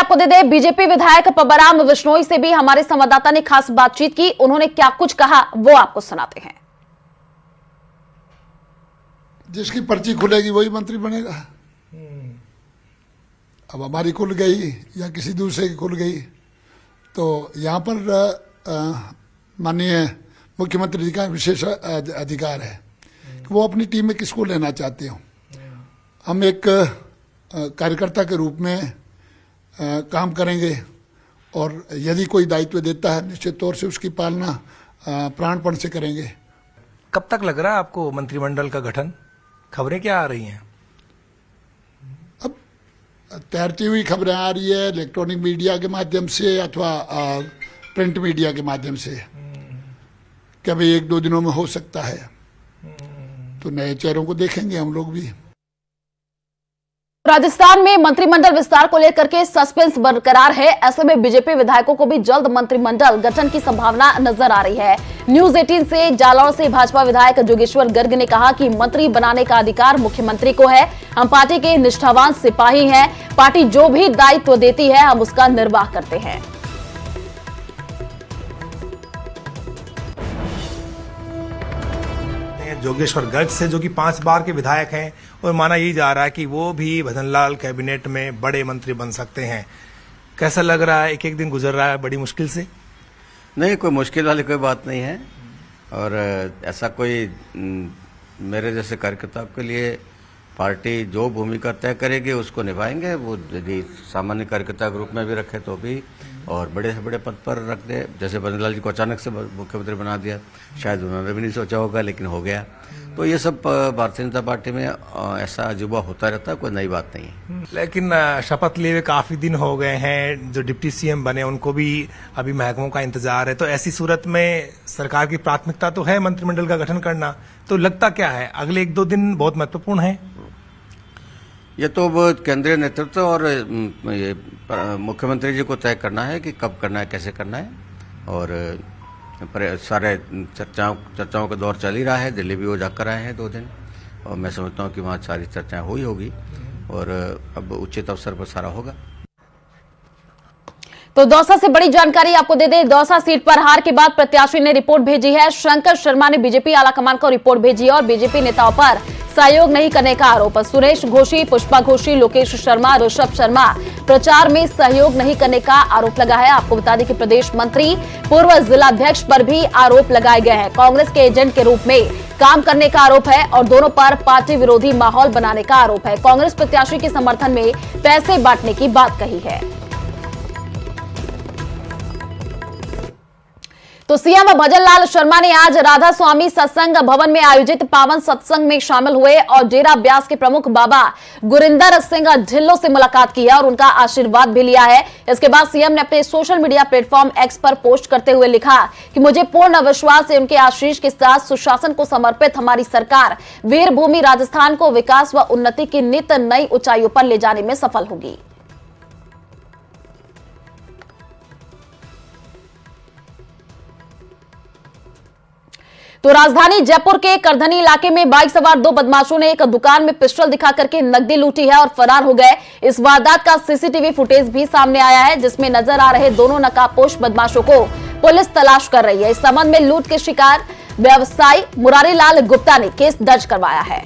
आपको दे दें, बीजेपी विधायक पब्बराम बिश्नोई से भी हमारे संवाददाता ने खास बातचीत की। उन्होंने क्या कुछ कहा वो आपको सुनाते हैं। जिसकी पर्ची खुलेगी वही मंत्री बनेगा। अब हमारी खुल गई या किसी दूसरे की खुल गई तो यहाँ पर माननीय मुख्यमंत्री जी का विशेष अधिकार है कि वो अपनी टीम में किसको लेना चाहते हो। हम एक कार्यकर्ता के रूप में काम करेंगे और यदि कोई दायित्व देता है निश्चित तौर से उसकी पालना प्राणपण से करेंगे। कब तक लग रहा है आपको मंत्रिमंडल का गठन? खबरें क्या आ रही हैं? अब तैरती हुई खबरें आ रही है इलेक्ट्रॉनिक मीडिया के माध्यम से अथवा प्रिंट मीडिया के माध्यम से कि अभी 1-2 दिनों में हो सकता है। तो नए चेहरों को देखेंगे हम लोग भी। राजस्थान में मंत्रिमंडल विस्तार को लेकर के सस्पेंस बरकरार है। ऐसे में बीजेपी विधायकों को भी जल्द मंत्रिमंडल गठन की संभावना नजर आ रही है। न्यूज 18 से जालौर से भाजपा विधायक जोगेश्वर गर्ग ने कहा कि मंत्री बनाने का अधिकार मुख्यमंत्री को है। हम पार्टी के निष्ठावान सिपाही हैं। पार्टी जो भी दायित्व देती है हम उसका निर्वाह करते हैं। जोगेश्वर गर्ग से, जो कि 5 बार के विधायक हैं, और माना यही जा रहा है कि वो भी भजनलाल कैबिनेट में बड़े मंत्री बन सकते हैं। कैसा लग रहा है? एक एक दिन गुजर रहा है बड़ी मुश्किल से। नहीं, कोई मुश्किल वाली कोई बात नहीं है और ऐसा कोई मेरे जैसे कार्यकर्ताओं के लिए पार्टी जो भूमिका तय करेगी उसको निभाएंगे। वो यदि सामान्य कार्यकर्ता के रूप में भी रखे तो भी, और बड़े से बड़े पद पर रख दे। जैसे भजनलाल जी को अचानक से मुख्यमंत्री बना दिया, शायद उन्होंने भी नहीं सोचा होगा लेकिन हो गया। तो ये सब भारतीय जनता पार्टी में ऐसा अजूबा होता रहता है, कोई नई बात नहीं है। लेकिन शपथ लिए हुए काफी दिन हो गए हैं। जो डिप्टी सीएम बने उनको भी अभी महकमों का इंतजार है। तो ऐसी सूरत में सरकार की प्राथमिकता तो है मंत्रिमंडल का गठन करना। तो लगता क्या है अगले 1-2 दिन बहुत महत्वपूर्ण है? ये तो केंद्रीय नेतृत्व और ये मुख्यमंत्री जी को तय करना है कि कब करना है, कैसे करना है। और सारे चर्चाओं का दौर चल ही रहा है। दिल्ली भी वो जाकर आए हैं 2 दिन और मैं समझता हूँ कि वहाँ सारी चर्चाएं हुई होगी और अब उचित अवसर पर सारा होगा। तो दौसा से बड़ी जानकारी आपको दे दें। दौसा सीट पर हार के बाद प्रत्याशी ने रिपोर्ट भेजी है। शंकर शर्मा ने बीजेपी आलाकमान को रिपोर्ट भेजी है और बीजेपी नेताओं पर सहयोग नहीं करने का आरोप। सुरेश घोषी, पुष्पा घोषी, लोकेश शर्मा, ऋषभ शर्मा प्रचार में सहयोग नहीं करने का आरोप लगा है। आपको बता दें कि प्रदेश मंत्री, पूर्व जिलाध्यक्ष पर भी आरोप लगाए गए हैं। कांग्रेस के एजेंट के रूप में काम करने का आरोप है और दोनों पर पार्टी विरोधी माहौल बनाने का आरोप है। कांग्रेस प्रत्याशी के समर्थन में पैसे बांटने की बात कही है। तो सीएम भजनलाल शर्मा ने आज राधा स्वामी सत्संग भवन में आयोजित पावन सत्संग में शामिल हुए और डेरा ब्यास के प्रमुख बाबा गुरिंदर सिंह ढिल्लों से मुलाकात की है और उनका आशीर्वाद भी लिया है। इसके बाद सीएम ने अपने सोशल मीडिया प्लेटफॉर्म एक्स पर पोस्ट करते हुए लिखा कि मुझे पूर्ण विश्वास है उनके आशीष के साथ सुशासन को समर्पित हमारी सरकार वीरभूमि राजस्थान को विकास व उन्नति की नित नई ऊंचाइयों पर ले जाने में सफल होगी। तो राजधानी जयपुर के करधनी इलाके में बाइक सवार 2 बदमाशों ने एक दुकान में पिस्टल दिखा करके नकदी लूटी है और फरार हो गए। इस वारदात का सीसीटीवी फुटेज भी सामने आया है जिसमें नजर आ रहे दोनों नकाबपोश बदमाशों को पुलिस तलाश कर रही है। इस संबंध में लूट के शिकार व्यवसायी मुरारी लाल गुप्ता ने केस दर्ज करवाया है।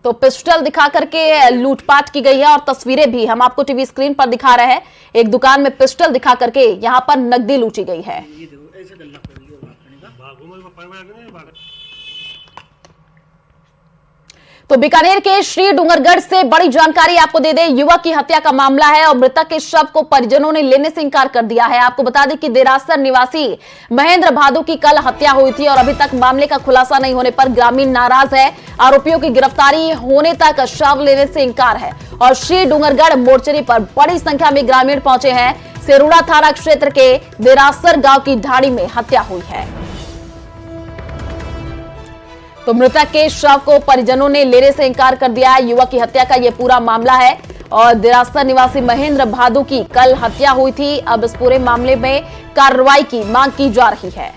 तो पिस्टल दिखा करके लूटपाट की गई है और तस्वीरें भी हम आपको टीवी स्क्रीन पर दिखा रहे हैं। एक दुकान में पिस्टल दिखा करके यहां पर नकदी लूटी गई है। तो बीकानेर के श्री डूंगरगढ़ से बड़ी जानकारी आपको दे दें। युवक की हत्या का मामला है और मृतक के शव को परिजनों ने लेने से इंकार कर दिया है। आपको बता दें कि देरासर निवासी महेंद्र भादु की कल हत्या हुई थी और अभी तक मामले का खुलासा नहीं होने पर ग्रामीण नाराज है। आरोपियों की गिरफ्तारी होने तक शव लेने से इंकार है और श्री डूंगरगढ़ मोर्चरी पर बड़ी संख्या में ग्रामीण पहुंचे हैं। सेरुड़ा थाना क्षेत्र के देरासर गांव की ढाणी में हत्या हुई है। तो मृतक के शव को परिजनों ने लेने से इंकार कर दिया है। युवक की हत्या का यह पूरा मामला है और देरासर निवासी महेंद्र भादु की कल हत्या हुई थी। अब इस पूरे मामले में कार्रवाई की मांग की जा रही है।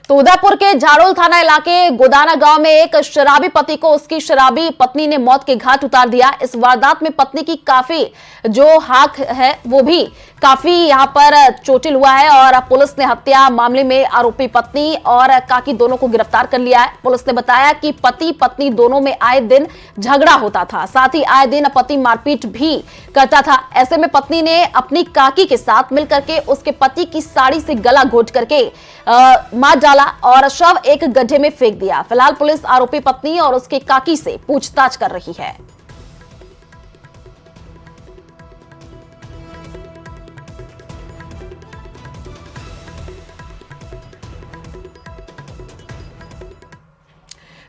तो उदयपुर के झाड़ोल थाना इलाके गोदाना गांव में एक शराबी पति को उसकी शराबी पत्नी ने मौत के घाट उतार दिया। इस वारदात में पत्नी की काफी जो हाक है वो भी काफी यहां पर चोटिल हुआ है और पुलिस ने हत्या मामले में आरोपी पत्नी और काकी दोनों को गिरफ्तार कर लिया है। पुलिस ने बताया कि पति पत्नी दोनों में आए दिन झगड़ा होता था, साथ ही आए दिन पति मारपीट भी करता था। ऐसे में पत्नी ने अपनी काकी के साथ मिलकर के उसके पति की साड़ी से गला घोंट करके मार डाला और शव एक गड्ढे में फेंक दिया। फिलहाल पुलिस आरोपी पत्नी और उसके काकी से पूछताछ कर रही है।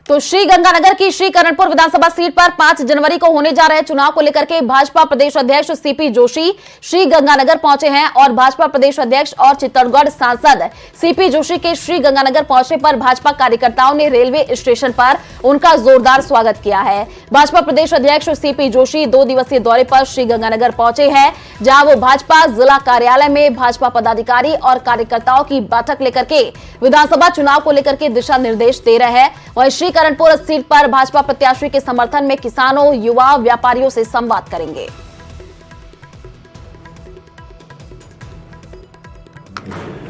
तो श्रीगंगानगर की श्रीकरणपुर विधानसभा सीट पर 5 जनवरी को होने जा रहे चुनाव को लेकर के भाजपा प्रदेश अध्यक्ष सीपी जोशी श्रीगंगानगर पहुंचे हैं और भाजपा प्रदेश अध्यक्ष और चित्तौड़गढ़ सांसद सीपी जोशी के श्रीगंगानगर पहुंचने पर भाजपा कार्यकर्ताओं ने रेलवे स्टेशन पर उनका जोरदार स्वागत किया है। भाजपा प्रदेश अध्यक्ष सीपी जोशी 2 दिवसीय दौरे पर श्रीगंगानगर पहुंचे हैं, जहां वो भाजपा जिला कार्यालय में भाजपा पदाधिकारी और कार्यकर्ताओं की बैठक लेकर के विधानसभा चुनाव को लेकर के दिशा निर्देश दे रहे हैं। वहीं श्रीकरणपुर सीट पर भाजपा प्रत्याशी के समर्थन में किसानों, युवा, व्यापारियों से संवाद करेंगे।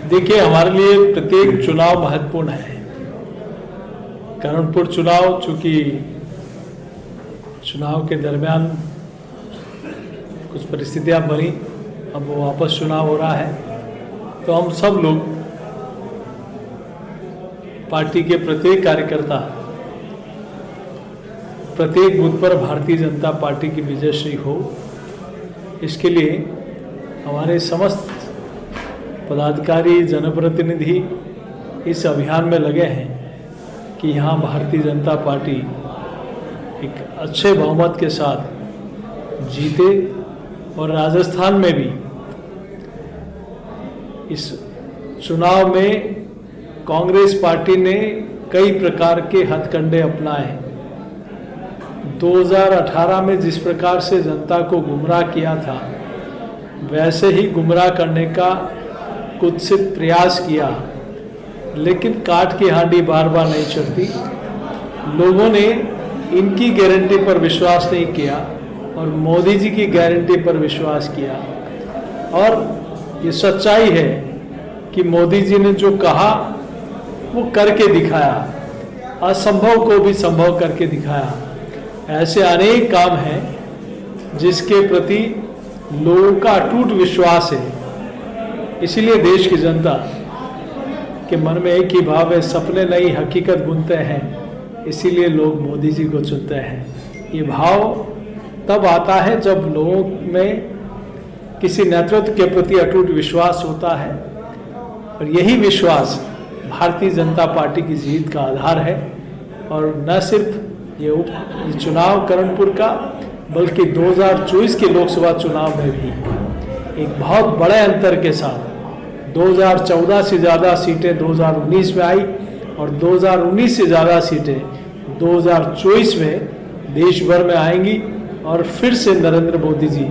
देखिए, हमारे लिए प्रत्येक चुनाव महत्वपूर्ण है। करणपुर चुनाव, चूंकि चुनाव के दरमियान कुछ परिस्थितियां बनी, अब वो वापस चुनाव हो रहा है, तो हम सब लोग पार्टी के प्रत्येक कार्यकर्ता प्रत्येक बूथ पर भारतीय जनता पार्टी की विजयश्री हो, इसके लिए हमारे समस्त पदाधिकारी, जनप्रतिनिधि इस अभियान में लगे हैं कि यहाँ भारतीय जनता पार्टी एक अच्छे बहुमत के साथ जीते और राजस्थान में भी इस चुनाव में कांग्रेस पार्टी ने कई प्रकार के हथकंडे अपनाए। 2018 में जिस प्रकार से जनता को गुमराह किया था, वैसे ही गुमराह करने का कुत्सित प्रयास किया, लेकिन काठ की हांडी बार बार नहीं चढ़ती। लोगों ने इनकी गारंटी पर विश्वास नहीं किया और मोदी जी की गारंटी पर विश्वास किया। और ये सच्चाई है कि मोदी जी ने जो कहा वो करके दिखाया, असंभव को भी संभव करके दिखाया। ऐसे अनेक काम हैं जिसके प्रति लोगों का अटूट विश्वास है। इसीलिए देश की जनता के मन में एक ही भाव है, सपने नहीं हकीकत बुनते हैं, इसीलिए लोग मोदी जी को चुनते हैं। ये भाव तब आता है जब लोगों में किसी नेतृत्व के प्रति अटूट विश्वास होता है, और यही विश्वास भारतीय जनता पार्टी की जीत का आधार है। और न सिर्फ ये चुनाव करणपुर का, बल्कि 2024 के लोकसभा चुनाव में भी एक बहुत बड़े अंतर के साथ 2014 से ज़्यादा सीटें 2019 में आई और 2019 से ज़्यादा सीटें 2024 में देश भर में आएंगी और फिर से नरेंद्र मोदी जी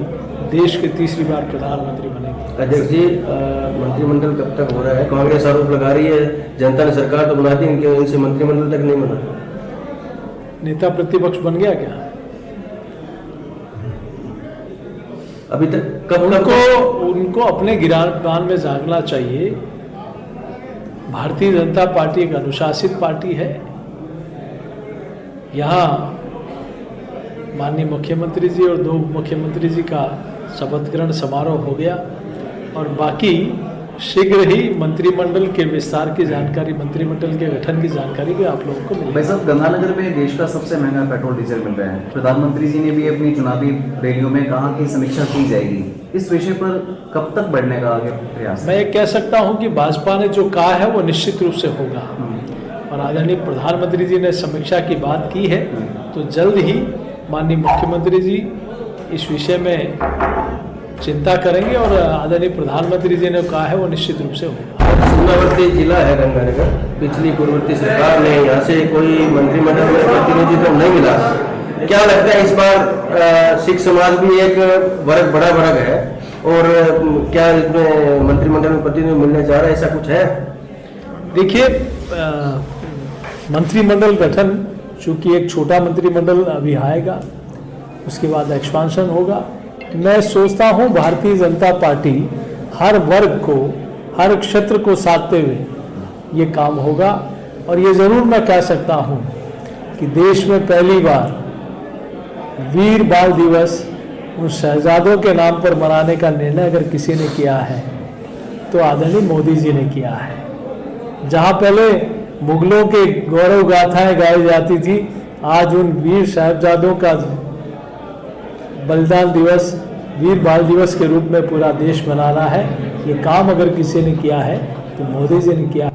देश के तीसरी बार प्रधानमंत्री बनेंगे। अध्यक्ष जी, मंत्रिमंडल कब तक हो रहा है? कांग्रेस आरोप लगा रही है जनता ने सरकार तो बना दी, इनसे मंत्रिमंडल तक नहीं बना। नेता प्रतिपक्ष बन गया क्या अभी तक? कब उनको अपने गिरबान में जागना चाहिए। भारतीय जनता पार्टी एक अनुशासित पार्टी है। यहाँ माननीय मुख्यमंत्री जी और 2 मुख्यमंत्री जी का शपथ ग्रहण समारोह हो गया और बाकी शीघ्र ही मंत्रिमंडल के विस्तार की जानकारी, मंत्रिमंडल के गठन की जानकारी भी आप लोगों को मिलेगी। भाई साहब, गंगानगर में देश का सबसे महंगा पेट्रोल डीजल मिल रहा है। प्रधानमंत्री जी ने भी अपनी चुनावी रैलियों में कहा कि समीक्षा की जाएगी। इस विषय पर कब तक बढ़ने का आगे प्रयास? मैं ये कह सकता हूँ कि भाजपा ने जो कहा है वो निश्चित रूप से होगा और आदरणीय प्रधानमंत्री जी ने समीक्षा की बात की है, तो जल्द ही माननीय मुख्यमंत्री जी इस विषय में चिंता करेंगे और आदरणीय प्रधानमंत्री जी ने कहा है वो निश्चित रूप से होगा। सीमावर्ती जिला है गंगानगर, पिछली पूर्ववर्ती सरकार ने यहाँ से कोई मंत्रिमंडल में प्रतिनिधित्व नहीं मिला। क्या लगता है इस बार सिख समाज भी एक बड़ा वर्ग है और क्या इसमें मंत्रिमंडल में प्रतिनिधित्व मिलने जा रहा है, ऐसा कुछ है? देखिए, मंत्रिमंडल गठन चूंकि एक छोटा मंत्रिमंडल अभी आएगा, उसके बाद एक्सपांशन होगा। मैं सोचता हूं भारतीय जनता पार्टी हर वर्ग को, हर क्षेत्र को साधते हुए ये काम होगा। और ये जरूर मैं कह सकता हूं कि देश में पहली बार वीर बाल दिवस उन शहजादों के नाम पर मनाने का निर्णय अगर किसी ने किया है तो आदरणीय मोदी जी ने किया है। जहां पहले मुगलों के गौरव गाथाएं गाई जाती थी, आज उन वीर साहिबजादों का बलिदान दिवस वीर बाल दिवस के रूप में पूरा देश मना रहा है। ये काम अगर किसी ने किया है तो मोदी जी ने किया